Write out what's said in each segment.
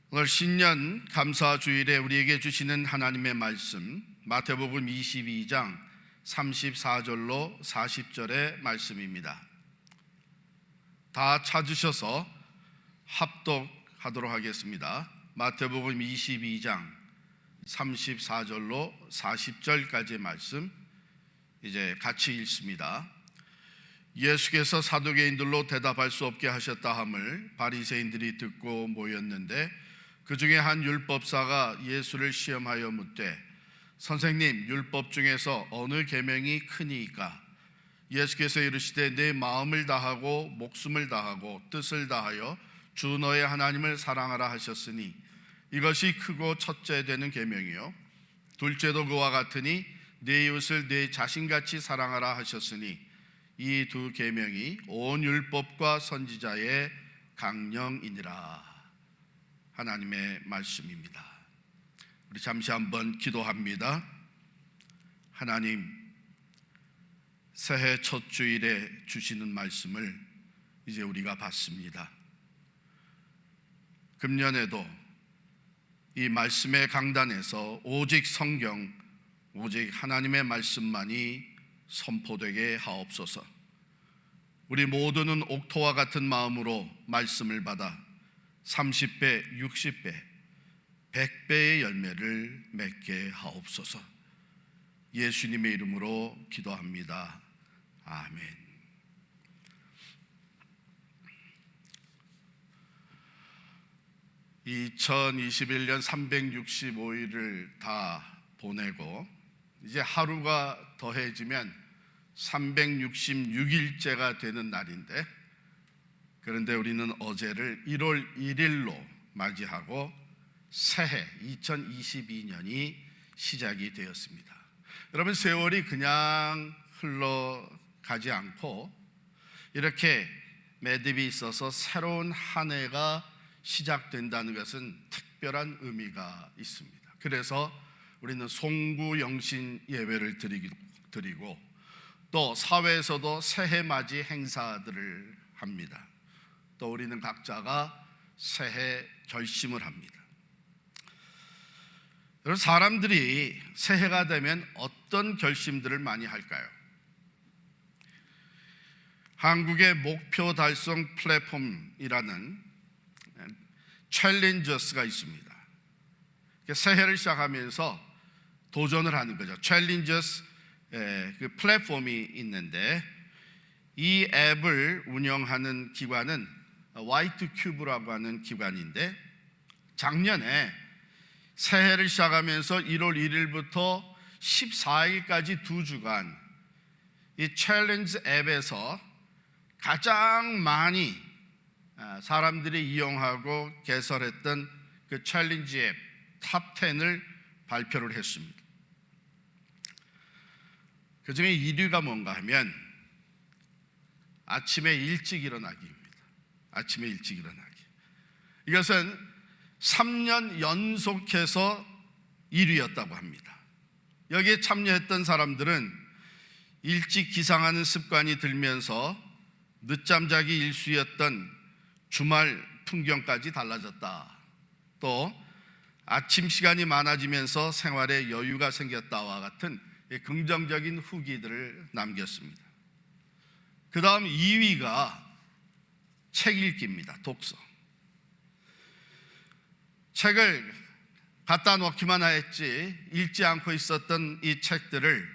오늘 신년 감사 주일에 우리에게 주시는 하나님의 말씀, 마태복음 22장 34절로 40절의 말씀입니다. 다 찾으셔서 합독하도록 하겠습니다. 마태복음 22장 34절로 40절까지의 말씀 이제 같이 읽습니다. 예수께서 사두개인들로 대답할 수 없게 하셨다 함을 바리새인들이 듣고 모였는데 그 중에 한 율법사가 예수를 시험하여 묻되 선생님, 율법 중에서 어느 계명이 크니이까? 예수께서 이르시되 내 마음을 다하고 목숨을 다하고 뜻을 다하여 주 너의 하나님을 사랑하라 하셨으니 이것이 크고 첫째 되는 계명이요 둘째도 그와 같으니 내 이웃을 내 자신같이 사랑하라 하셨으니 이 두 계명이 온 율법과 선지자의 강령이니라. 하나님의 말씀입니다. 우리 잠시 한번 기도합니다. 하나님, 새해 첫 주일에 주시는 말씀을 이제 우리가 받습니다. 금년에도 이 말씀의 강단에서 오직 성경, 오직 하나님의 말씀만이 선포되게 하옵소서. 우리 모두는 옥토와 같은 마음으로 말씀을 받아 30배, 60배, 100배의 열매를 맺게 하옵소서. 예수님의 이름으로 기도합니다. 아멘. (2021년) 365일을 다 보내고 이제 하루가 더해지면 366일째가 되는 날인데, 그런데 우리는 어제를 1월 1일로 맞이하고 새해 2022년이 시작이 되었습니다. 여러분, 세월이 그냥 흘러가지 않고 이렇게 매듭이 있어서 새로운 한 해가 시작된다는 것은 특별한 의미가 있습니다. 그래서 우리는 송구영신 예배를 드리고 또 사회에서도 새해 맞이 행사들을 합니다. 또 우리는 각자가 새해 결심을 합니다. 여러분, 사람들이 새해가 되면 어떤 결심들을 많이 할까요? 한국의 목표 달성 플랫폼이라는 챌린저스가 있습니다. 새해를 시작하면서 도전을 하는 거죠. 챌린저스 그 플랫폼이 있는데 이 앱을 운영하는 기관은 화이트 큐브라고 하는 기관인데, 작년에 새해를 시작하면서 1월 1일부터 14일까지 2주간 이 챌린지 앱에서 가장 많이 사람들이 이용하고 개설했던 그 챌린지 앱 탑 10을 발표를 했습니다. 그 중에 1위가 뭔가 하면 아침에 일찍 일어나기입니다. 아침에 일찍 일어나기. 이것은 3년 연속해서 1위였다고 합니다. 여기에 참여했던 사람들은 일찍 기상하는 습관이 들면서 늦잠 자기 일수였던 주말 풍경까지 달라졌다. 또 아침 시간이 많아지면서 생활에 여유가 생겼다와 같은 긍정적인 후기들을 남겼습니다. 그 다음 2위가 책 읽기입니다. 독서. 책을 갖다 놓기만 했지 읽지 않고 있었던 이 책들을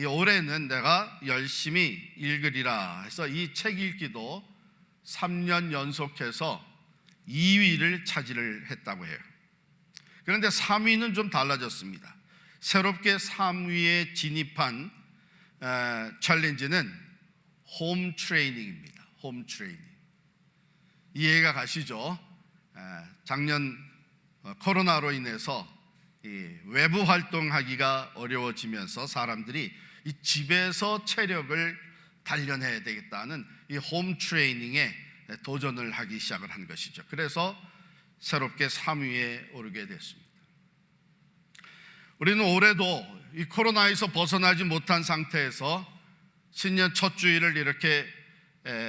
올해는 내가 열심히 읽으리라 해서 이 책 읽기도 3년 연속해서 2위를 차지를 했다고 해요. 그런데 3위는 좀 달라졌습니다. 새롭게 3위에 진입한 챌린지는 홈 트레이닝입니다. 홈 트레이닝. 이해가 가시죠? 작년 코로나로 인해서 외부 활동하기가 어려워지면서 사람들이 이 집에서 체력을 단련해야 되겠다는 이 홈 트레이닝에 도전을 하기 시작을 한 것이죠. 그래서 새롭게 3위에 오르게 됐습니다. 우리는 올해도 이 코로나에서 벗어나지 못한 상태에서 신년 첫 주일을 이렇게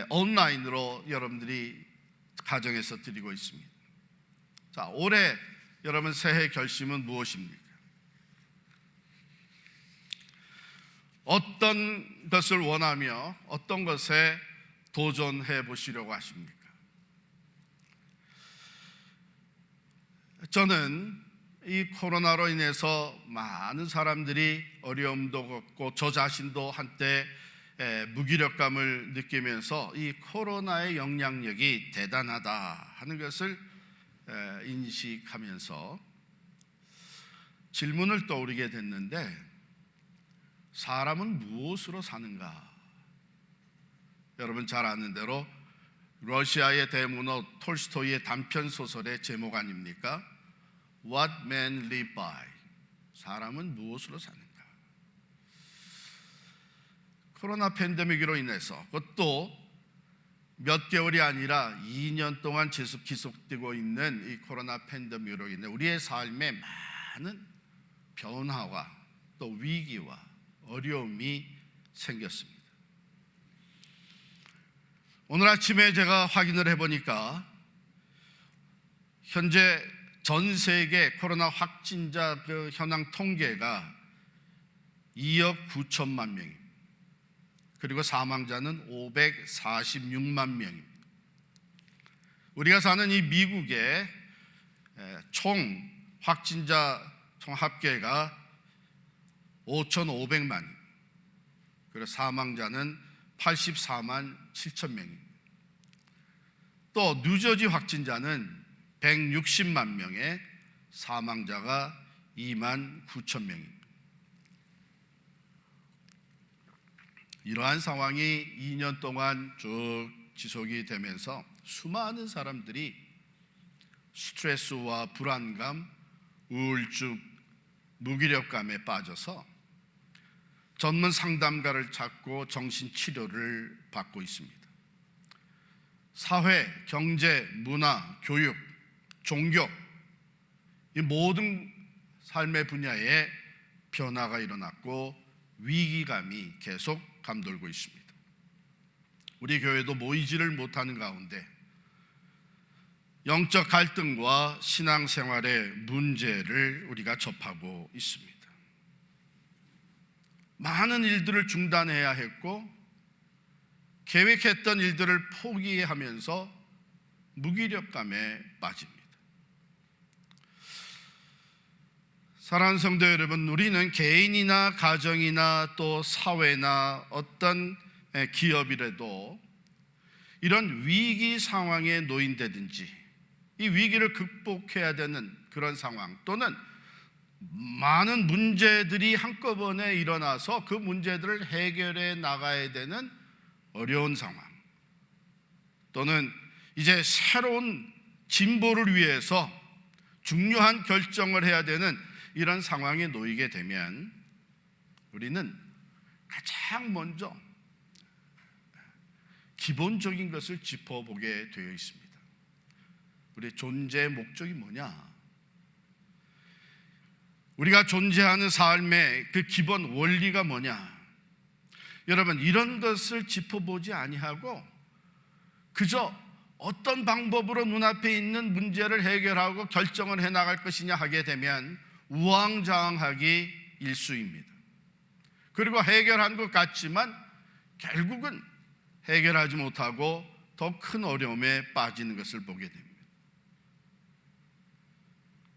온라인으로 여러분들이 가정에서 드리고 있습니다. 자, 올해 여러분 새해 결심은 무엇입니까? 어떤 것을 원하며 어떤 것에 도전해 보시려고 하십니까? 저는 이 코로나로 인해서 많은 사람들이 어려움도 겪고 저 자신도 한때 무기력감을 느끼면서 이 코로나의 영향력이 대단하다 하는 것을 인식하면서 질문을 떠올리게 됐는데, 사람은 무엇으로 사는가? 여러분 잘 아는 대로 러시아의 대문호 톨스토이의 단편 소설의 제목 아닙니까? What men live by. 사람은 무엇으로 사는가? 코로나 팬데믹으로 인해서, 그것도 몇 개월이 아니라 2년 동안 계속되고 있는 이 코로나 팬데믹으로 인해 우리의 삶에 많은 변화와 또 위기와 어려움이 생겼습니다. 오늘 아침에 제가 확인을 해보니까 현재 전 세계 코로나 확진자 현황 통계가 2억 9천만 명입니다. 그리고 사망자는 546만 명입니다. 우리가 사는 이 미국의 총 확진자 총 합계가 5,500만, 그리고 사망자는 84만 7천 명입니다. 또 뉴저지 확진자는 160만 명에 사망자가 2만 9천 명입니다. 이러한 상황이 2년 동안 쭉 지속이 되면서 수많은 사람들이 스트레스와 불안감, 우울증, 무기력감에 빠져서 전문 상담가를 찾고 정신치료를 받고 있습니다. 사회, 경제, 문화, 교육, 종교, 이 모든 삶의 분야에 변화가 일어났고 위기감이 계속 감돌고 있습니다. 우리 교회도 모이지를 못하는 가운데 영적 갈등과 신앙생활의 문제를 우리가 접하고 있습니다. 많은 일들을 중단해야 했고 계획했던 일들을 포기하면서 무기력감에 빠집니다. 사랑하는 성도 여러분, 우리는 개인이나 가정이나 또 사회나 어떤 기업이라도 이런 위기 상황에 놓인다든지 이 위기를 극복해야 되는 그런 상황, 또는 많은 문제들이 한꺼번에 일어나서 그 문제들을 해결해 나가야 되는 어려운 상황, 또는 이제 새로운 진보를 위해서 중요한 결정을 해야 되는 이런 상황에 놓이게 되면 우리는 가장 먼저 기본적인 것을 짚어보게 되어 있습니다. 우리의 존재의 목적이 뭐냐? 우리가 존재하는 삶의 그 기본 원리가 뭐냐? 여러분, 이런 것을 짚어보지 아니하고 그저 어떤 방법으로 눈앞에 있는 문제를 해결하고 결정을 해나갈 것이냐 하게 되면 우왕좌왕하기 일쑤입니다. 그리고 해결한 것 같지만 결국은 해결하지 못하고 더 큰 어려움에 빠지는 것을 보게 됩니다.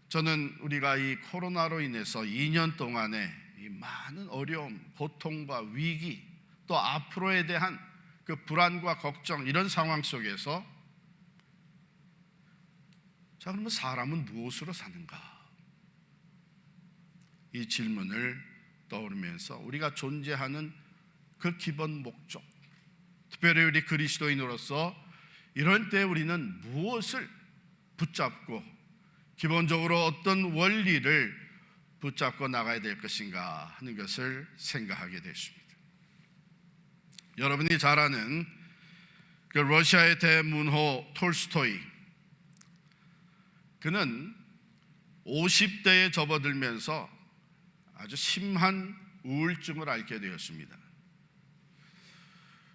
저는 우리가 이 코로나로 인해서 2년 동안에 이 많은 어려움, 고통과 위기, 또 앞으로에 대한 그 불안과 걱정, 이런 상황 속에서 자, 그러면 사람은 무엇으로 사는가? 이 질문을 떠오르면서 우리가 존재하는 그 기본 목적, 특별히 우리 그리스도인으로서 이런 때 우리는 무엇을 붙잡고 기본적으로 어떤 원리를 붙잡고 나가야 될 것인가 하는 것을 생각하게 됐습니다. 여러분이 잘 아는 그 러시아의 대문호 톨스토이, 그는 50대에 접어들면서 아주 심한 우울증을 앓게 되었습니다.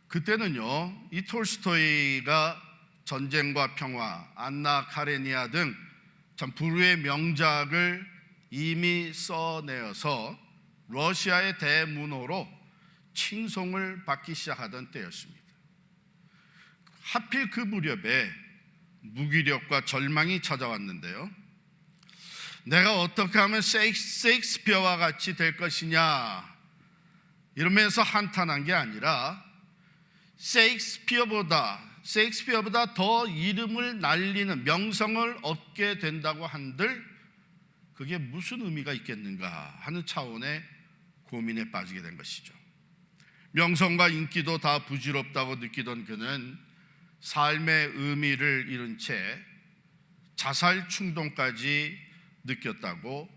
그때는요, 이 톨스토이가 전쟁과 평화, 안나 카레니아 등 참 불후의 명작을 이미 써내어서 러시아의 대문호로 칭송을 받기 시작하던 때였습니다. 하필 그 무렵에 무기력과 절망이 찾아왔는데요. 내가 어떻게 하면 셰익스피어와 같이 될 것이냐 이러면서 한탄한 게 아니라 셰익스피어보다 더 이름을 날리는 명성을 얻게 된다고 한들 그게 무슨 의미가 있겠는가 하는 차원의 고민에 빠지게 된 것이죠. 명성과 인기도 다 부질없다고 느끼던 그는 삶의 의미를 잃은 채 자살 충동까지 느꼈다고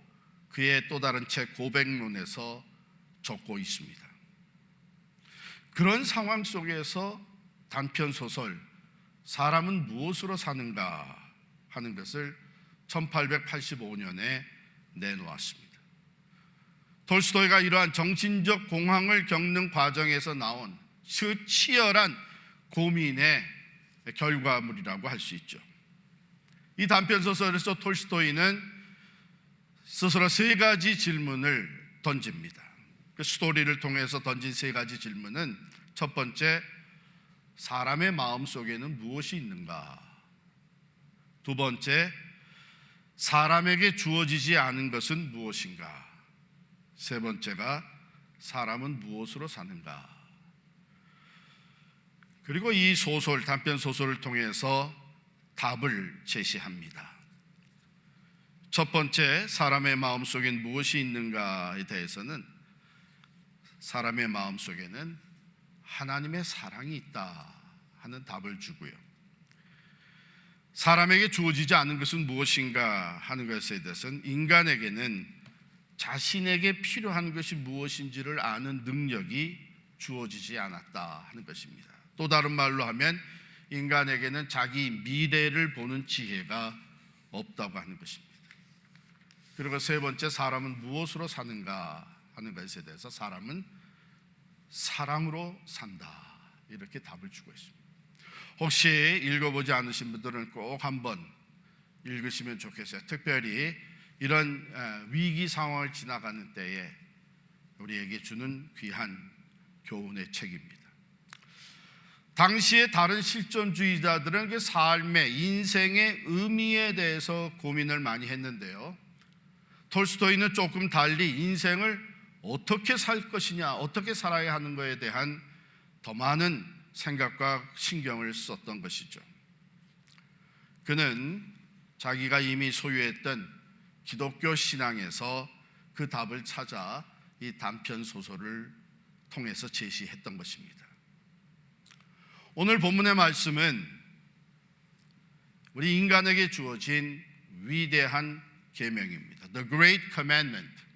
그의 또 다른 책 고백론에서 적고 있습니다. 그런 상황 속에서 단편 소설 사람은 무엇으로 사는가 하는 것을 1885년에 내놓았습니다. 톨스토이가 이러한 정신적 공황을 겪는 과정에서 나온 그 치열한 고민의 결과물이라고 할 수 있죠. 이 단편 소설에서 톨스토이는 스스로 세 가지 질문을 던집니다. 그 스토리를 통해서 던진 세 가지 질문은 첫 번째, 사람의 마음 속에는 무엇이 있는가? 두 번째, 사람에게 주어지지 않은 것은 무엇인가? 세 번째가 사람은 무엇으로 사는가? 그리고 이 소설, 단편 소설을 통해서 답을 제시합니다. 첫 번째, 사람의 마음속엔 무엇이 있는가에 대해서는 사람의 마음속에는 하나님의 사랑이 있다 하는 답을 주고요. 사람에게 주어지지 않은 것은 무엇인가 하는 것에 대해서는 인간에게는 자신에게 필요한 것이 무엇인지를 아는 능력이 주어지지 않았다 하는 것입니다. 또 다른 말로 하면 인간에게는 자기 미래를 보는 지혜가 없다고 하는 것입니다. 그리고 세 번째, 사람은 무엇으로 사는가 하는 것에 대해서 사람은 사랑으로 산다 이렇게 답을 주고 있습니다. 혹시 읽어보지 않으신 분들은 꼭 한번 읽으시면 좋겠어요. 특별히 이런 위기 상황을 지나가는 때에 우리에게 주는 귀한 교훈의 책입니다. 당시의 다른 실존주의자들은 그 삶의 인생의 의미에 대해서 고민을 많이 했는데요. 톨스토이는 조금 달리 인생을 어떻게 살 것이냐, 어떻게 살아야 하는 것에 대한 더 많은 생각과 신경을 썼던 것이죠. 그는 자기가 이미 소유했던 기독교 신앙에서 그 답을 찾아 이 단편 소설을 통해서 제시했던 것입니다. 오늘 본문의 말씀은 우리 인간에게 주어진 위대한 계명입니다. The Great Commandment.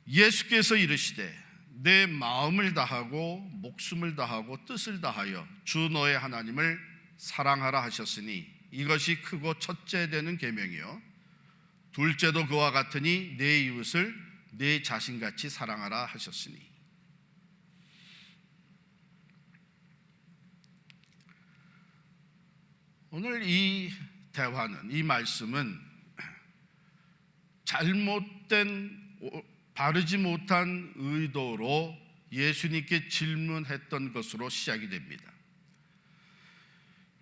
예수께서 이르시되 내 마음을 다하고 목숨을 다하고 뜻을 다하여 주 너의 하나님을 사랑하라 하셨으니 이것이 크고 첫째 되는 계명이요 둘째도 그와 같으니 내 이웃을 내 자신같이 사랑하라 하셨으니. 오늘 이 대화는, 이 말씀은 잘못된, 바르지 못한 의도로 예수님께 질문했던 것으로 시작이 됩니다.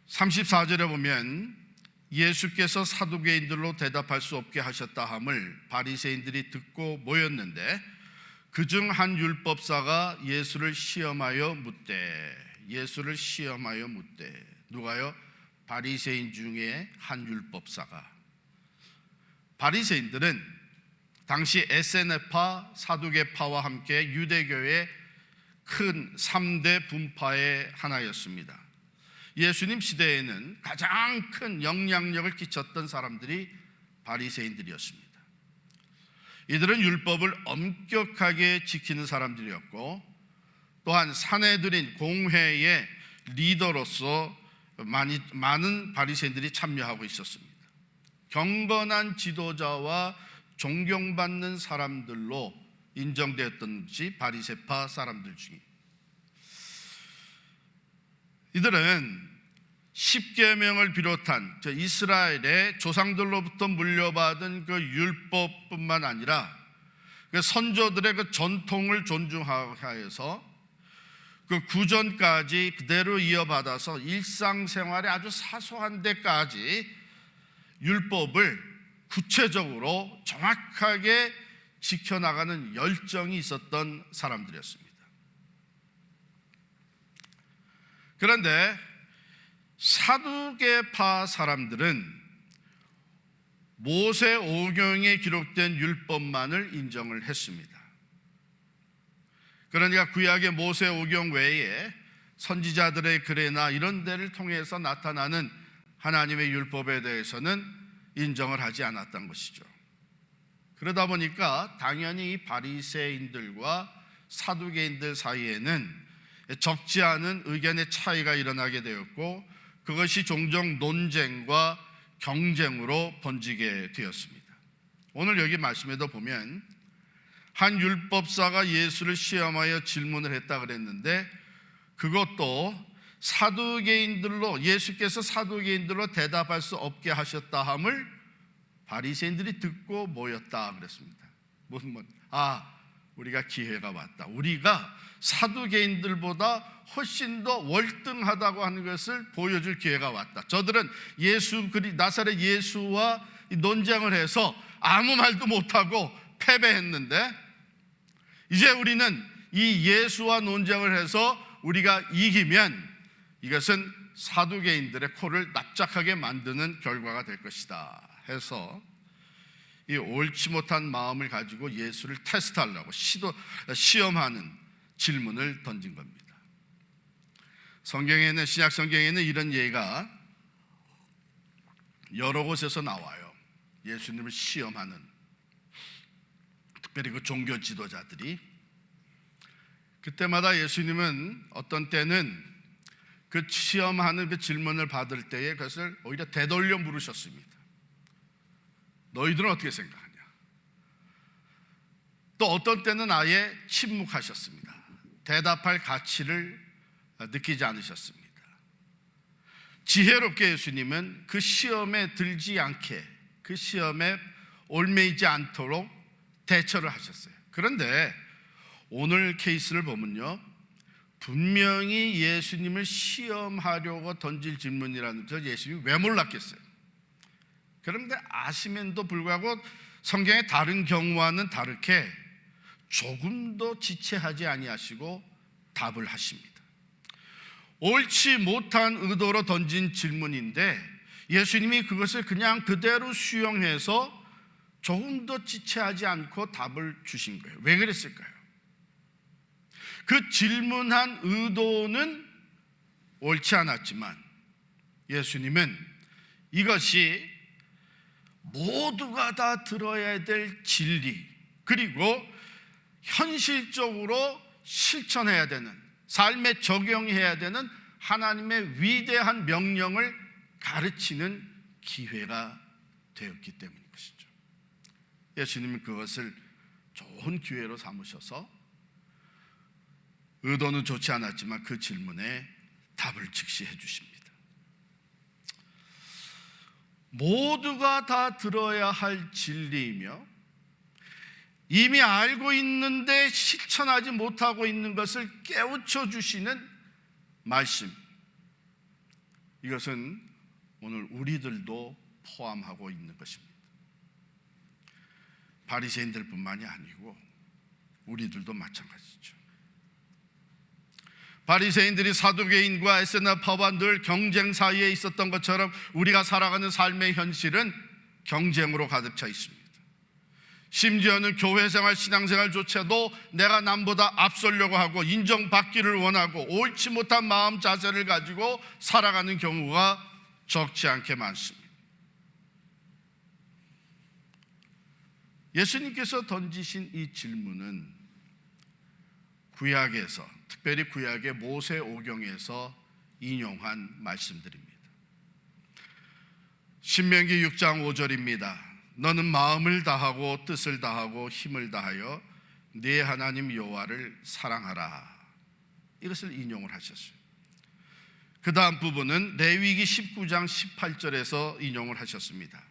34절에 보면 예수께서 사두개인들로 대답할 수 없게 하셨다 함을 바리새인들이 듣고 모였는데 그중 한 율법사가 예수를 시험하여 묻되. 누가요? 바리새인 중에 한 율법사가. 바리새인들은 당시 에세네파, 사두개파와 함께 유대교의 큰 3대 분파의 하나였습니다. 예수님 시대에는 가장 큰 영향력을 끼쳤던 사람들이 바리새인들이었습니다. 이들은 율법을 엄격하게 지키는 사람들이었고 또한 사내들인 공회의 리더로서 많은 바리새인들이 참여하고 있었습니다. 경건한 지도자와 존경받는 사람들로 인정되었던 것이 바리새파 사람들 중에, 이들은 십계명을 비롯한 이스라엘의 조상들로부터 물려받은 그 율법뿐만 아니라 그 선조들의 그 전통을 존중하여서 그 구전까지 그대로 이어받아서 일상생활의 아주 사소한 데까지 율법을 구체적으로 정확하게 지켜나가는 열정이 있었던 사람들이었습니다. 그런데 사두개파 사람들은 모세 오경에 기록된 율법만을 인정을 했습니다. 그러니까 구약의 모세 오경 외에 선지자들의 글이나 이런 데를 통해서 나타나는 하나님의 율법에 대해서는 인정을 하지 않았던 것이죠. 그러다 보니까 당연히 이 바리새인들과 사두개인들 사이에는 적지 않은 의견의 차이가 일어나게 되었고, 그것이 종종 논쟁과 경쟁으로 번지게 되었습니다. 오늘 여기 말씀에도 보면 한 율법사가 예수를 시험하여 질문을 했다 그랬는데, 그것도 사두개인들로, 예수께서 사두개인들로 대답할 수 없게 하셨다 함을 바리새인들이 듣고 모였다 그랬습니다. 무슨 말? 우리가 기회가 왔다. 우리가 사두개인들보다 훨씬 더 월등하다고 하는 것을 보여줄 기회가 왔다. 저들은 나사렛 예수와 논쟁을 해서 아무 말도 못하고 패배했는데, 이제 우리는 이 예수와 논쟁을 해서 우리가 이기면 이것은 사두개인들의 코를 납작하게 만드는 결과가 될 것이다 해서 이 옳지 못한 마음을 가지고 예수를 테스트하려고 시험하는 질문을 던진 겁니다. 성경에는, 신약 성경에는 이런 예가 여러 곳에서 나와요. 예수님을 시험하는, 특별히 그 종교 지도자들이. 그때마다 예수님은 어떤 때는 그 시험하는 그 질문을 받을 때에 그것을 오히려 되돌려 물으셨습니다. 너희들은 어떻게 생각하냐? 또 어떤 때는 아예 침묵하셨습니다. 대답할 가치를 느끼지 않으셨습니다. 지혜롭게 예수님은 그 시험에 들지 않게, 그 시험에 얽매이지 않도록 대처를 하셨어요. 그런데 오늘 케이스를 보면요, 분명히 예수님을 시험하려고 던질 질문이라는 것을 예수님이 왜 몰랐겠어요? 그런데 아심에도 불구하고 성경의 다른 경우와는 다르게 조금도 지체하지 아니하시고 답을 하십니다. 옳지 못한 의도로 던진 질문인데 예수님이 그것을 그냥 그대로 수용해서 조금도 지체하지 않고 답을 주신 거예요. 왜 그랬을까요? 그 질문한 의도는 옳지 않았지만 예수님은 이것이 모두가 다 들어야 될 진리, 그리고 현실적으로 실천해야 되는, 삶에 적용해야 되는 하나님의 위대한 명령을 가르치는 기회가 되었기 때문인 것이죠. 예수님은 그것을 좋은 기회로 삼으셔서 의도는 좋지 않았지만 그 질문에 답을 즉시 해주십니다. 모두가 다 들어야 할 진리이며 이미 알고 있는데 실천하지 못하고 있는 것을 깨우쳐 주시는 말씀, 이것은 오늘 우리들도 포함하고 있는 것입니다. 바리새인들뿐만이 아니고 우리들도 마찬가지죠. 바리새인들이 사두개인과 에세나파와 늘 경쟁 사이에 있었던 것처럼 우리가 살아가는 삶의 현실은 경쟁으로 가득 차 있습니다. 심지어는 교회생활, 신앙생활조차도 내가 남보다 앞서려고 하고 인정받기를 원하고 옳지 못한 마음 자세를 가지고 살아가는 경우가 적지 않게 많습니다. 예수님께서 던지신 이 질문은 구약에서, 특별히 구약의 모세 오경에서 인용한 말씀들입니다. 신명기 6장 5절입니다. 너는 마음을 다하고 뜻을 다하고 힘을 다하여 네 하나님 여호와를 사랑하라. 이것을 인용을 하셨어요. 그 다음 부분은 레위기 19장 18절에서 인용을 하셨습니다.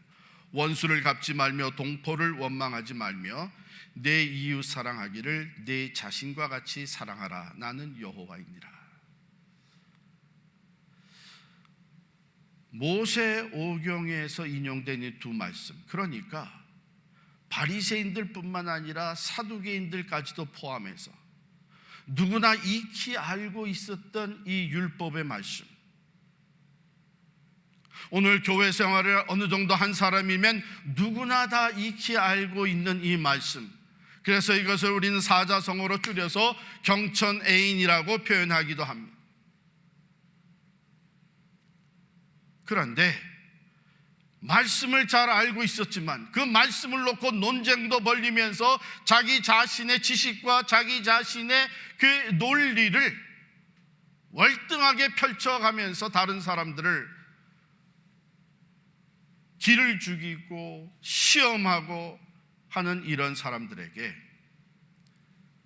원수를 갚지 말며 동포를 원망하지 말며 내 이웃 사랑하기를 내 자신과 같이 사랑하라. 나는 여호와이니라. 모세오경에서 인용된 이 두 말씀, 그러니까 바리새인들뿐만 아니라 사두개인들까지도 포함해서 누구나 익히 알고 있었던 이 율법의 말씀, 오늘 교회 생활을 어느 정도 한 사람이면 누구나 다 익히 알고 있는 이 말씀, 그래서 이것을 우리는 사자성어로 줄여서 경천애인이라고 표현하기도 합니다. 그런데 말씀을 잘 알고 있었지만 그 말씀을 놓고 논쟁도 벌리면서 자기 자신의 지식과 자기 자신의 그 논리를 월등하게 펼쳐가면서 다른 사람들을 기를 죽이고 시험하고 하는 이런 사람들에게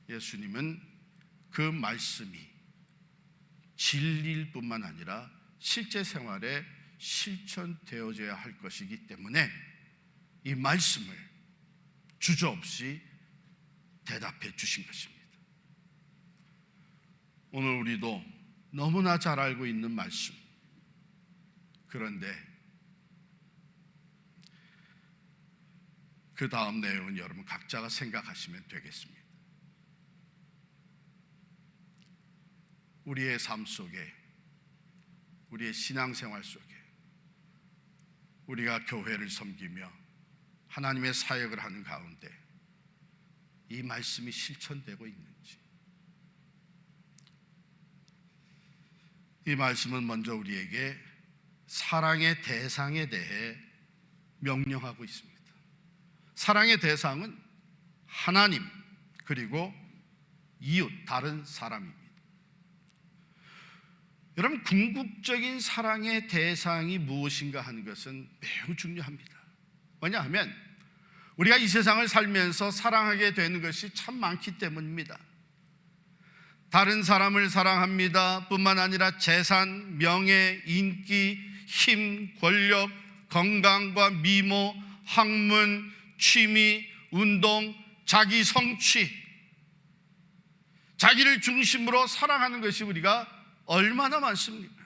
예수님은 그 말씀이 진리일 뿐만 아니라 실제 생활에 실천되어져야 할 것이기 때문에 이 말씀을 주저없이 대답해 주신 것입니다. 오늘 우리도 너무나 잘 알고 있는 말씀, 그런데 그 다음 내용은 여러분 각자가 생각하시면 되겠습니다. 우리의 삶 속에, 우리의 신앙생활 속에 우리가 교회를 섬기며 하나님의 사역을 하는 가운데 이 말씀이 실천되고 있는지, 이 말씀은 먼저 우리에게 사랑의 대상에 대해 명령하고 있습니다. 사랑의 대상은 하나님 그리고 이웃, 다른 사람입니다. 여러분, 궁극적인 사랑의 대상이 무엇인가 하는 것은 매우 중요합니다. 왜냐하면 우리가 이 세상을 살면서 사랑하게 되는 것이 참 많기 때문입니다. 다른 사람을 사랑합니다 뿐만 아니라 재산, 명예, 인기, 힘, 권력, 건강과 미모, 학문, 취미, 운동, 자기 성취, 자기를 중심으로 사랑하는 것이 우리가 얼마나 많습니까?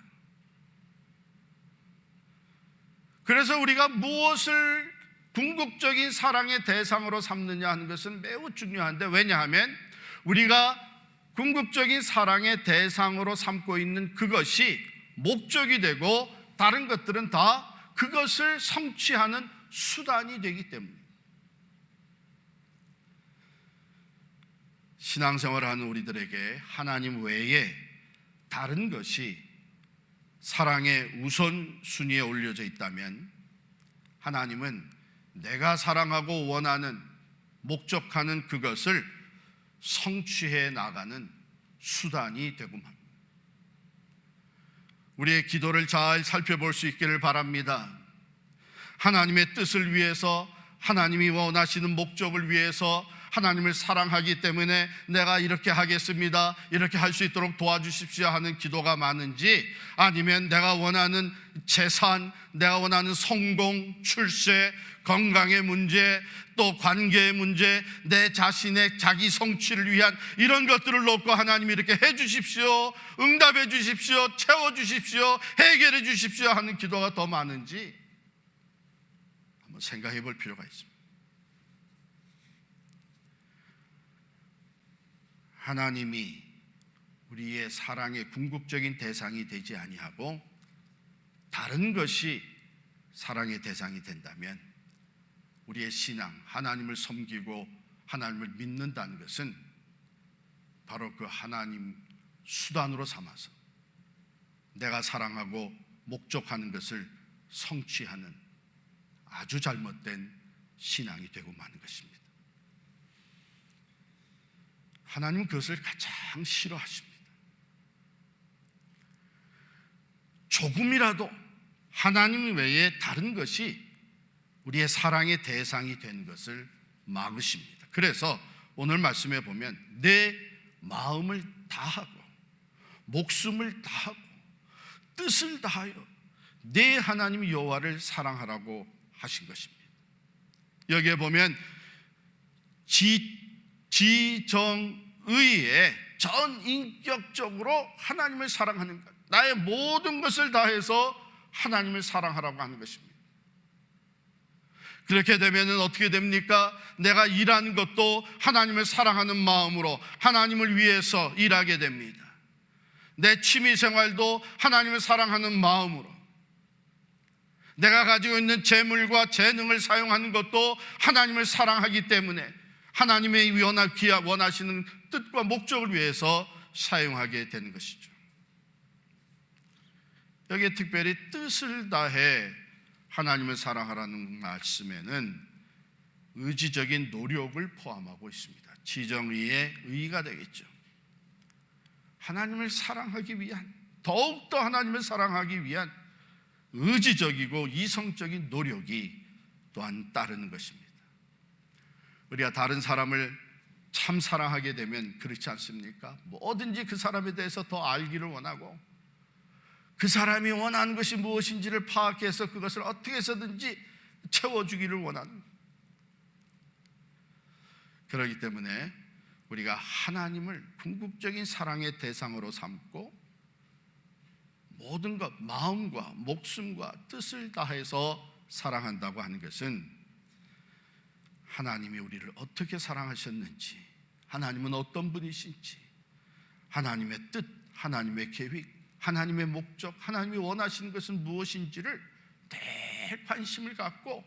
그래서 우리가 무엇을 궁극적인 사랑의 대상으로 삼느냐 하는 것은 매우 중요한데, 왜냐하면 우리가 궁극적인 사랑의 대상으로 삼고 있는 그것이 목적이 되고 다른 것들은 다 그것을 성취하는 수단이 되기 때문입니다. 신앙생활을 하는 우리들에게 하나님 외에 다른 것이 사랑의 우선순위에 올려져 있다면 하나님은 내가 사랑하고 원하는, 목적하는 그것을 성취해 나가는 수단이 되고 맙니다. 우리의 기도를 잘 살펴볼 수 있기를 바랍니다. 하나님의 뜻을 위해서, 하나님이 원하시는 목적을 위해서, 하나님을 사랑하기 때문에 내가 이렇게 하겠습니다, 이렇게 할 수 있도록 도와주십시오 하는 기도가 많은지, 아니면 내가 원하는 재산, 내가 원하는 성공, 출세, 건강의 문제, 또 관계의 문제, 내 자신의 자기 성취를 위한 이런 것들을 놓고 하나님 이렇게 해 주십시오, 응답해 주십시오, 채워 주십시오, 해결해 주십시오 하는 기도가 더 많은지 한번 생각해 볼 필요가 있습니다. 하나님이 우리의 사랑의 궁극적인 대상이 되지 아니하고 다른 것이 사랑의 대상이 된다면 우리의 신앙, 하나님을 섬기고 하나님을 믿는다는 것은 바로 그 하나님 수단으로 삼아서 내가 사랑하고 목적하는 것을 성취하는 아주 잘못된 신앙이 되고 마는 것입니다. 하나님은 그것을 가장 싫어하십니다. 조금이라도 하나님 외에 다른 것이 우리의 사랑의 대상이 된 것을 막으십니다. 그래서 오늘 말씀에 보면 내 마음을 다하고 목숨을 다하고 뜻을 다하여 내 하나님 여호와를 사랑하라고 하신 것입니다. 여기에 보면 지정의에 전인격적으로 하나님을 사랑하는 것, 나의 모든 것을 다해서 하나님을 사랑하라고 하는 것입니다. 그렇게 되면 어떻게 됩니까? 내가 일하는 것도 하나님을 사랑하는 마음으로 하나님을 위해서 일하게 됩니다. 내 취미생활도 하나님을 사랑하는 마음으로, 내가 가지고 있는 재물과 재능을 사용하는 것도 하나님을 사랑하기 때문에 하나님의 원하시는 뜻과 목적을 위해서 사용하게 되는 것이죠. 여기에 특별히 뜻을 다해 하나님을 사랑하라는 말씀에는 의지적인 노력을 포함하고 있습니다. 지정의의 의의가 되겠죠. 하나님을 사랑하기 위한, 더욱더 하나님을 사랑하기 위한 의지적이고 이성적인 노력이 또한 따르는 것입니다. 우리가 다른 사람을 참 사랑하게 되면 그렇지 않습니까? 뭐든지 그 사람에 대해서 더 알기를 원하고, 그 사람이 원하는 것이 무엇인지를 파악해서 그것을 어떻게 해서든지 채워주기를 원하는, 그렇기 때문에 우리가 하나님을 궁극적인 사랑의 대상으로 삼고 모든 것, 마음과 목숨과 뜻을 다해서 사랑한다고 하는 것은 하나님이 우리를 어떻게 사랑하셨는지, 하나님은 어떤 분이신지, 하나님의 뜻, 하나님의 계획, 하나님의 목적, 하나님이 원하시는 것은 무엇인지를 대관심을 갖고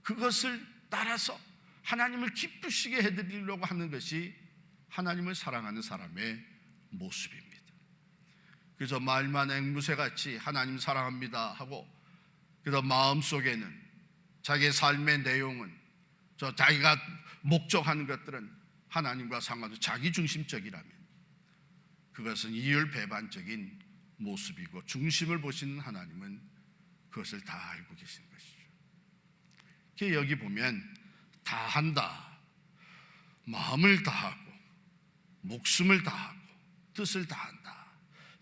그것을 따라서 하나님을 기쁘시게 해드리려고 하는 것이 하나님을 사랑하는 사람의 모습입니다. 그래서 말만 앵무새같이 하나님 사랑합니다 하고, 그래서 마음속에는 자기의 삶의 내용은, 자기가 목적하는 것들은 하나님과 상관없이 자기중심적이라면 그것은 이율배반적인 모습이고, 중심을 보시는 하나님은 그것을 다 알고 계신 것이죠. 여기 보면 다 한다, 마음을 다하고 목숨을 다하고 뜻을 다한다,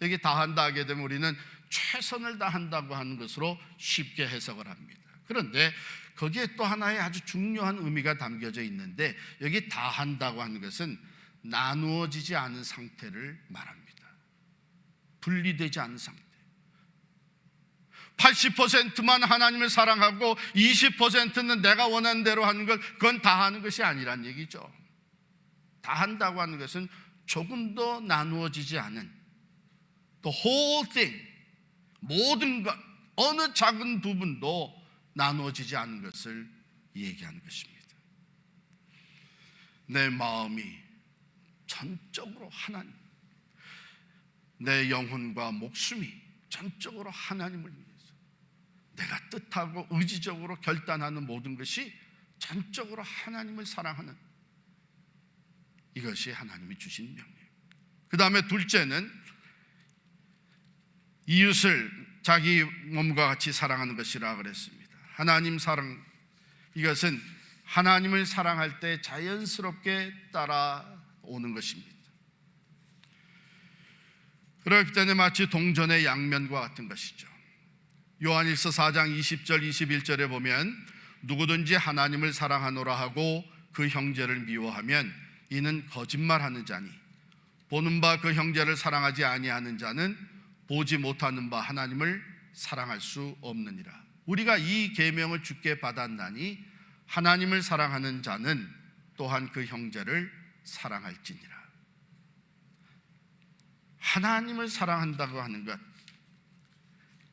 여기 다한다 하게 되면 우리는 최선을 다한다고 하는 것으로 쉽게 해석을 합니다. 그런데 거기에 또 하나의 아주 중요한 의미가 담겨져 있는데, 여기 다한다고 하는 것은 나누어지지 않은 상태를 말합니다. 분리되지 않은 상태. 80%만 하나님을 사랑하고 20%는 내가 원하는 대로 하는 것, 그건 다 하는 것이 아니란 얘기죠. 다 한다고 하는 것은 조금도 나누어지지 않은, the whole thing, 모든 것, 어느 작은 부분도 나누어지지 않은 것을 얘기하는 것입니다. 내 마음이 전적으로 하나님, 내 영혼과 목숨이 전적으로 하나님을 위해서, 내가 뜻하고 의지적으로 결단하는 모든 것이 전적으로 하나님을 사랑하는, 이것이 하나님이 주신 명령. 그 다음에 둘째는 이웃을 자기 몸과 같이 사랑하는 것이라 그랬습니다. 하나님 사랑, 이것은 하나님을 사랑할 때 자연스럽게 따라오는 것입니다. 그렇기 때문에 마치 동전의 양면과 같은 것이죠. 요한일서 4장 20절 21절에 보면 누구든지 하나님을 사랑하노라 하고 그 형제를 미워하면 이는 거짓말하는 자니, 보는 바 그 형제를 사랑하지 아니하는 자는 보지 못하는 바 하나님을 사랑할 수 없느니라. 우리가 이 계명을 주께 받았나니 하나님을 사랑하는 자는 또한 그 형제를 사랑할지니라. 하나님을 사랑한다고 하는 것,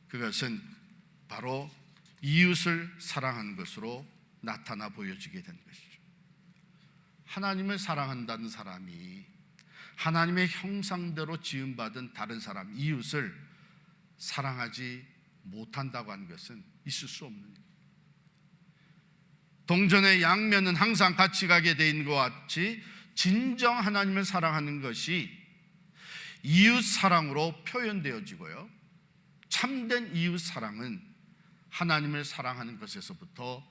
그것은 바로 이웃을 사랑하는 것으로 나타나 보여지게 된 것이죠. 하나님을 사랑한다는 사람이 하나님의 형상대로 지음받은 다른 사람, 이웃을 사랑하지 못한다고 하는 것은 있을 수 없는 일입니다. 동전의 양면은 항상 같이 가게 돼 있는 것 같이 진정 하나님을 사랑하는 것이 이웃 사랑으로 표현되어지고요, 참된 이웃 사랑은 하나님을 사랑하는 것에서부터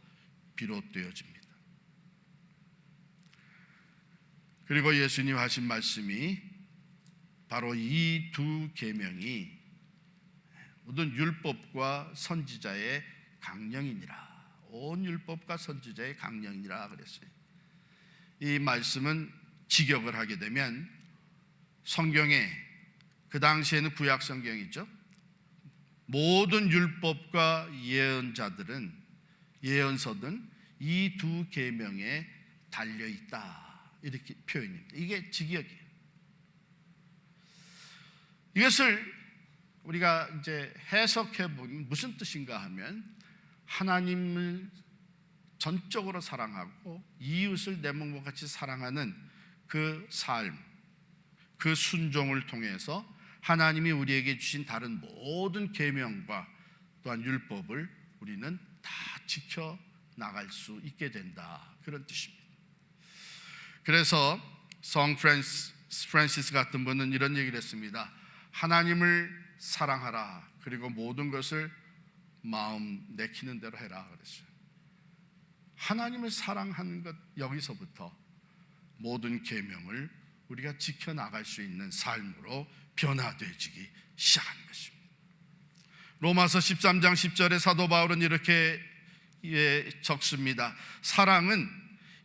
비롯되어집니다. 그리고 예수님 하신 말씀이 바로 이 두 계명이 모든 율법과 선지자의 강령이니라. 온 율법과 선지자의 강령이니라 그랬어요. 이 말씀은 직역을 하게 되면 성경에, 그 당시에는 구약 성경이죠, 모든 율법과 예언서들은 이 두 계명에 달려 있다, 이렇게 표현입니다. 이게 직역이에요. 이것을 우리가 이제 해석해 보면 무슨 뜻인가 하면, 하나님을 전적으로 사랑하고 이웃을 내 몸과 같이 사랑하는 그 삶, 그 순종을 통해서 하나님이 우리에게 주신 다른 모든 계명과 또한 율법을 우리는 다 지켜 나갈 수 있게 된다, 그런 뜻입니다. 그래서 성 프란시스 같은 분은 이런 얘기를 했습니다. 하나님을 사랑하라, 그리고 모든 것을 마음 내키는 대로 해라 그랬어요. 하나님을 사랑하는 것, 여기서부터 모든 계명을 우리가 지켜나갈 수 있는 삶으로 변화되어지기 시작하는 것입니다. 로마서 13장 10절에 사도 바울은 이렇게 적습니다. 사랑은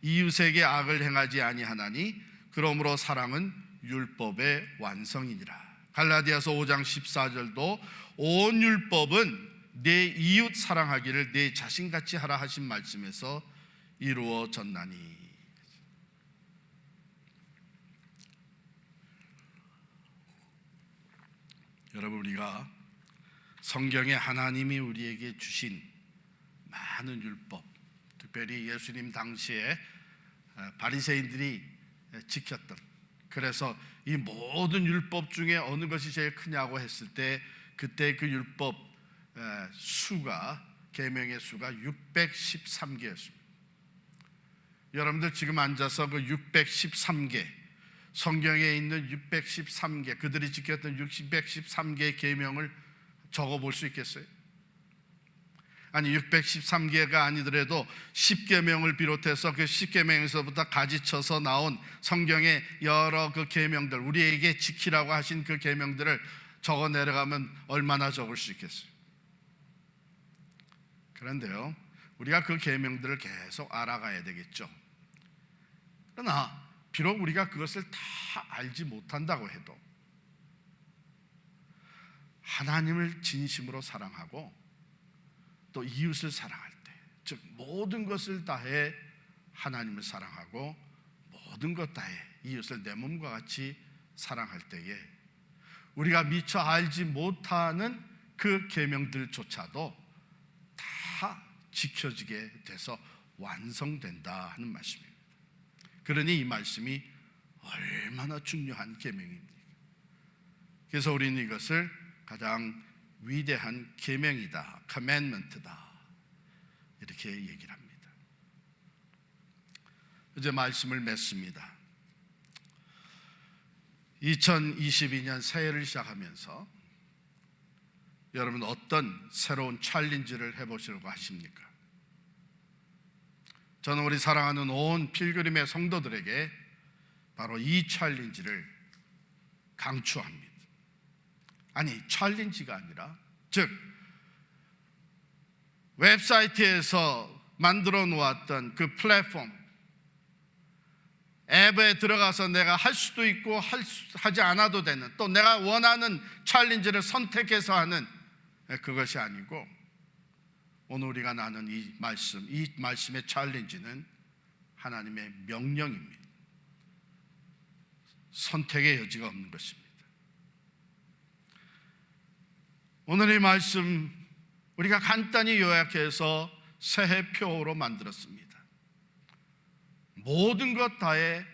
이웃에게 악을 행하지 아니하나니 그러므로 사랑은 율법의 완성이니라. 갈라디아서 5장 14절도 온 율법은 내 이웃 사랑하기를 내 자신같이 하라 하신 말씀에서 이루어졌나니. 여러분, 우리가 성경에 하나님이 우리에게 주신 많은 율법, 특별히 예수님 당시에 바리새인들이 지켰던, 그래서 이 모든 율법 중에 어느 것이 제일 크냐고 했을 때 그때 그 율법 수가, 계명의 수가 613개였습니다. 여러분들 지금 앉아서 그 613개, 성경에 있는 613개, 그들이 지켰던 613개의 계명을 적어볼 수 있겠어요? 아니, 613개가 아니더라도 10계명을 비롯해서 그 10계명에서부터 가지쳐서 나온 성경의 여러 그 계명들, 우리에게 지키라고 하신 그 계명들을 적어 내려가면 얼마나 적을 수 있겠어요? 그런데요, 우리가 그 계명들을 계속 알아가야 되겠죠. 그러나 비록 우리가 그것을 다 알지 못한다고 해도 하나님을 진심으로 사랑하고 또 이웃을 사랑할 때, 즉 모든 것을 다해 하나님을 사랑하고 모든 것 다해 이웃을 내 몸과 같이 사랑할 때에 우리가 미처 알지 못하는 그 계명들조차도 다 지켜지게 돼서 완성된다 하는 말씀입니다. 그러니 이 말씀이 얼마나 중요한 계명입니까? 그래서 우리는 이것을 가장 위대한 계명이다, commandment다, 이렇게 얘기를 합니다. 이제 말씀을 맺습니다. 2022년 새해를 시작하면서 여러분 어떤 새로운 챌린지를 해보시려고 하십니까? 저는 우리 사랑하는 온 필그림의 성도들에게 바로 이 챌린지를 강추합니다. 아니, 챌린지가 아니라, 즉 웹사이트에서 만들어 놓았던 그 플랫폼, 앱에 들어가서 내가 할 수도 있고 하지 않아도 되는, 또 내가 원하는 챌린지를 선택해서 하는, 그것이 아니고 오늘 우리가 나눈 이 말씀의 챌린지는 하나님의 명령입니다. 선택의 여지가 없는 것입니다. 오늘 이 말씀 우리가 간단히 요약해서 새해표로 만들었습니다. 모든 것 다해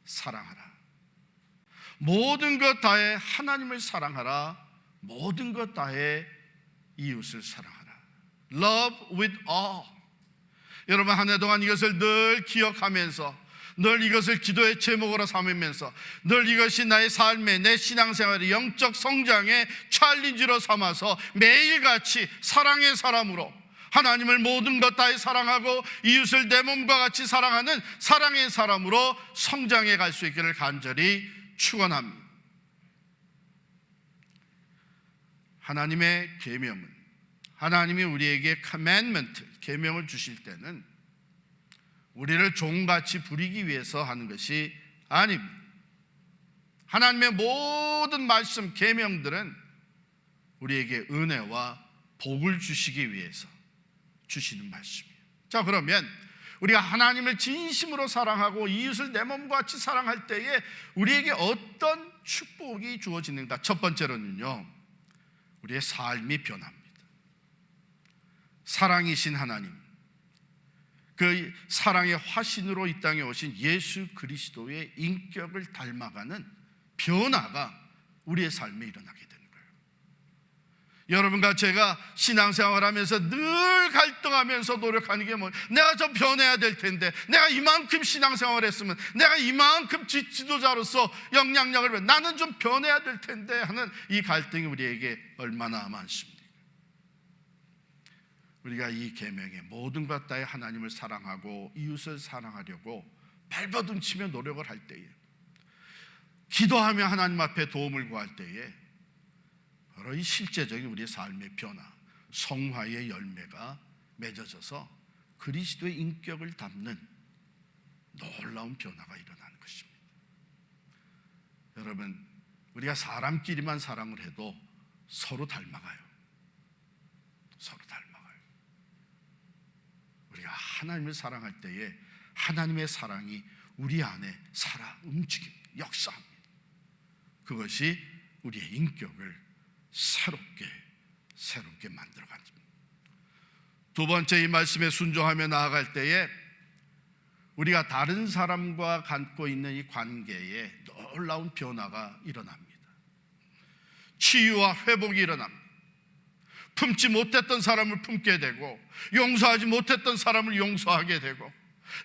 사랑하라. 모든 것 다해 하나님을 사랑하라. 모든 것 다해 이웃을 사랑하라. Love with all. 여러분, 한 해 동안 이것을 늘 기억하면서, 늘 이것을 기도의 제목으로 삼으면서, 늘 이것이 나의 삶의, 내 신앙생활의 영적 성장의 챌린지로 삼아서 매일같이 사랑의 사람으로, 하나님을 모든 것 다해 사랑하고 이웃을 내 몸과 같이 사랑하는 사랑의 사람으로 성장해 갈 수 있기를 간절히 축원합니다. 하나님의 계명은, 하나님이 우리에게 commandment, 계명을 주실 때는 우리를 종같이 부리기 위해서 하는 것이 아닙니다. 하나님의 모든 말씀, 계명들은 우리에게 은혜와 복을 주시기 위해서 주시는 말씀이에요. 자, 그러면 우리가 하나님을 진심으로 사랑하고 이웃을 내 몸과 같이 사랑할 때에 우리에게 어떤 축복이 주어지는가? 첫 번째로는요, 우리의 삶이 변합니다. 사랑이신 하나님, 그 사랑의 화신으로 이 땅에 오신 예수 그리스도의 인격을 닮아가는 변화가 우리의 삶에 일어나게 되는 거예요. 여러분과 제가 신앙생활하면서 늘 갈등하면서 노력하는 게 뭐예요? 내가 좀 변해야 될 텐데, 내가 이만큼 신앙생활을 했으면, 내가 이만큼 지도자로서 영향력을, 나는 좀 변해야 될 텐데 하는 이 갈등이 우리에게 얼마나 많습니까? 우리가 이 계명의 모든 것 다해 하나님을 사랑하고 이웃을 사랑하려고 발버둥치며 노력을 할 때에, 기도하며 하나님 앞에 도움을 구할 때에 바로 이 실제적인 우리의 삶의 변화, 성화의 열매가 맺어져서 그리스도의 인격을 담는 놀라운 변화가 일어나는 것입니다. 여러분, 우리가 사람끼리만 사랑을 해도 서로 닮아가요. 서로 닮아가요. 우리가 하나님을 사랑할 때에 하나님의 사랑이 우리 안에 살아 움직입니다. 역사합니다. 그것이 우리의 인격을 새롭게 만들어가는 겁니다. 두 번째, 이 말씀에 순종하며 나아갈 때에 우리가 다른 사람과 갖고 있는 이 관계에 놀라운 변화가 일어납니다. 치유와 회복이 일어납니다. 품지 못했던 사람을 품게 되고, 용서하지 못했던 사람을 용서하게 되고,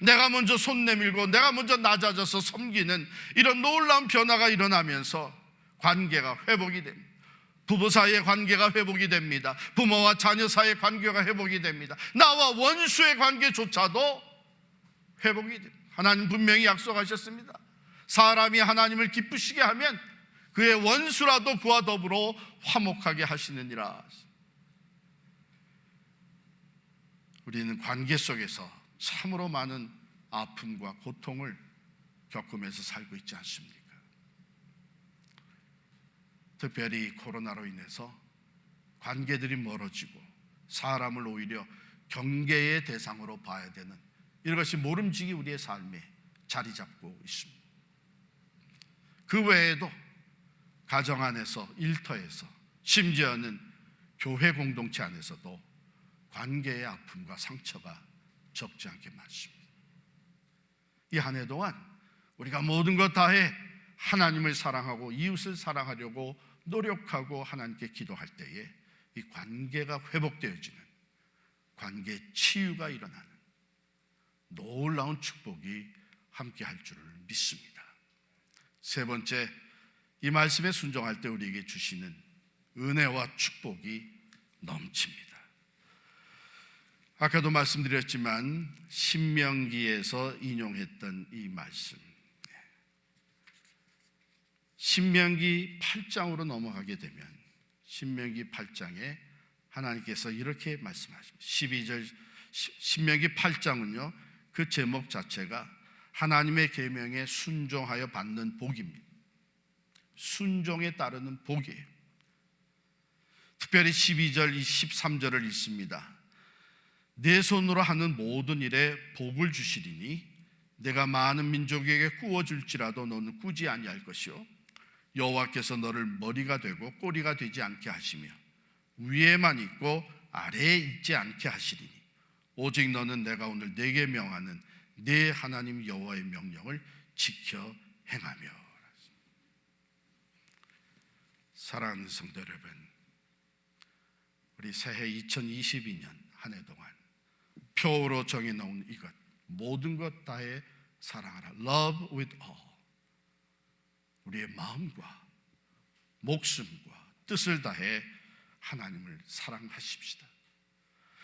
내가 먼저 손 내밀고 내가 먼저 낮아져서 섬기는 이런 놀라운 변화가 일어나면서 관계가 회복이 됩니다. 부부 사이의 관계가 회복이 됩니다. 부모와 자녀 사이의 관계가 회복이 됩니다. 나와 원수의 관계조차도 회복이 됩니다. 하나님 분명히 약속하셨습니다. 사람이 하나님을 기쁘시게 하면 그의 원수라도 그와 더불어 화목하게 하시느니라. 우리는 관계 속에서 참으로 많은 아픔과 고통을 겪으면서 살고 있지 않습니까? 특별히 코로나로 인해서 관계들이 멀어지고 사람을 오히려 경계의 대상으로 봐야 되는 이것이 모름지기 우리의 삶에 자리 잡고 있습니다. 그 외에도 가정 안에서, 일터에서, 심지어는 교회 공동체 안에서도 관계의 아픔과 상처가 적지 않게 많습니다. 이 한 해 동안 우리가 모든 것 다해 하나님을 사랑하고 이웃을 사랑하려고 노력하고 하나님께 기도할 때에 이 관계가 회복되어지는, 관계 치유가 일어나는 놀라운 축복이 함께 할 줄을 믿습니다. 세 번째, 이 말씀에 순종할 때 우리에게 주시는 은혜와 축복이 넘칩니다. 아까도 말씀드렸지만 신명기에서 인용했던 이 말씀, 신명기 8장으로 넘어가게 되면 신명기 8장에 하나님께서 이렇게 말씀하십니다. 12절 신명기 8장은요, 그 제목 자체가 하나님의 계명에 순종하여 받는 복입니다. 순종에 따르는 복이에요. 특별히 12절, 13절을 읽습니다. 내 손으로 하는 모든 일에 복을 주시리니 내가 많은 민족에게 꾸어줄지라도 너는 꾸지 아니할 것이요 여호와께서 너를 머리가 되고 꼬리가 되지 않게 하시며 위에만 있고 아래에 있지 않게 하시리니 오직 너는 내가 오늘 네게 명하는 네 하나님 여호와의 명령을 지켜 행하며. 사랑하는 성도 여러분, 우리 새해 2022년 한 해 동안 표로 정해놓은 이것, 모든 것 다해 사랑하라. Love with all. 우리의 마음과 목숨과 뜻을 다해 하나님을 사랑하십시다.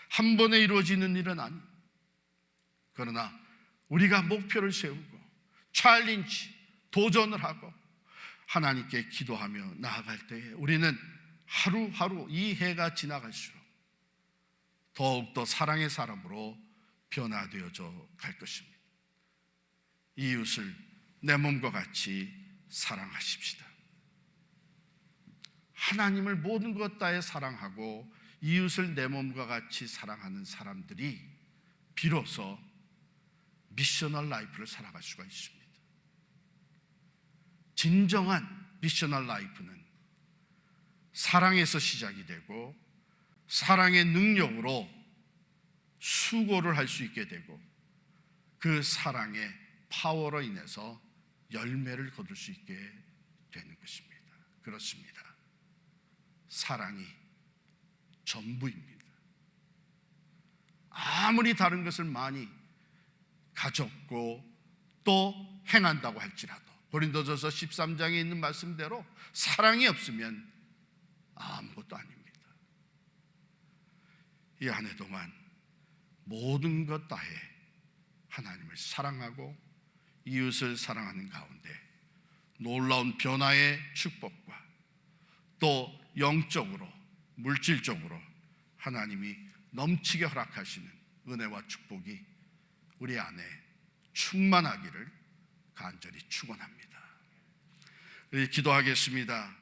한 번에 이루어지는 일은 아닙니다. 그러나 우리가 목표를 세우고 챌린지, 도전을 하고 하나님께 기도하며 나아갈 때에 우리는 하루하루 이 해가 지나갈수록 더욱더 사랑의 사람으로 변화되어져 갈 것입니다. 이웃을 내 몸과 같이 사랑하십시다. 하나님을 모든 것 다해 사랑하고 이웃을 내 몸과 같이 사랑하는 사람들이 비로소 미셔널 라이프를 살아갈 수가 있습니다. 진정한 미셔널 라이프는 사랑에서 시작이 되고 사랑의 능력으로 수고를 할 수 있게 되고 그 사랑의 파워로 인해서 열매를 거둘 수 있게 되는 것입니다. 그렇습니다. 사랑이 전부입니다. 아무리 다른 것을 많이 가졌고 또 행한다고 할지라도 고린도전서 13장에 있는 말씀대로 사랑이 없으면 아무것도 아닙니다. 이 한 해 동안 모든 것 다해 하나님을 사랑하고 이웃을 사랑하는 가운데 놀라운 변화의 축복과 또 영적으로 물질적으로 하나님이 넘치게 허락하시는 은혜와 축복이 우리 안에 충만하기를 간절히 축원합니다. 기도하겠습니다.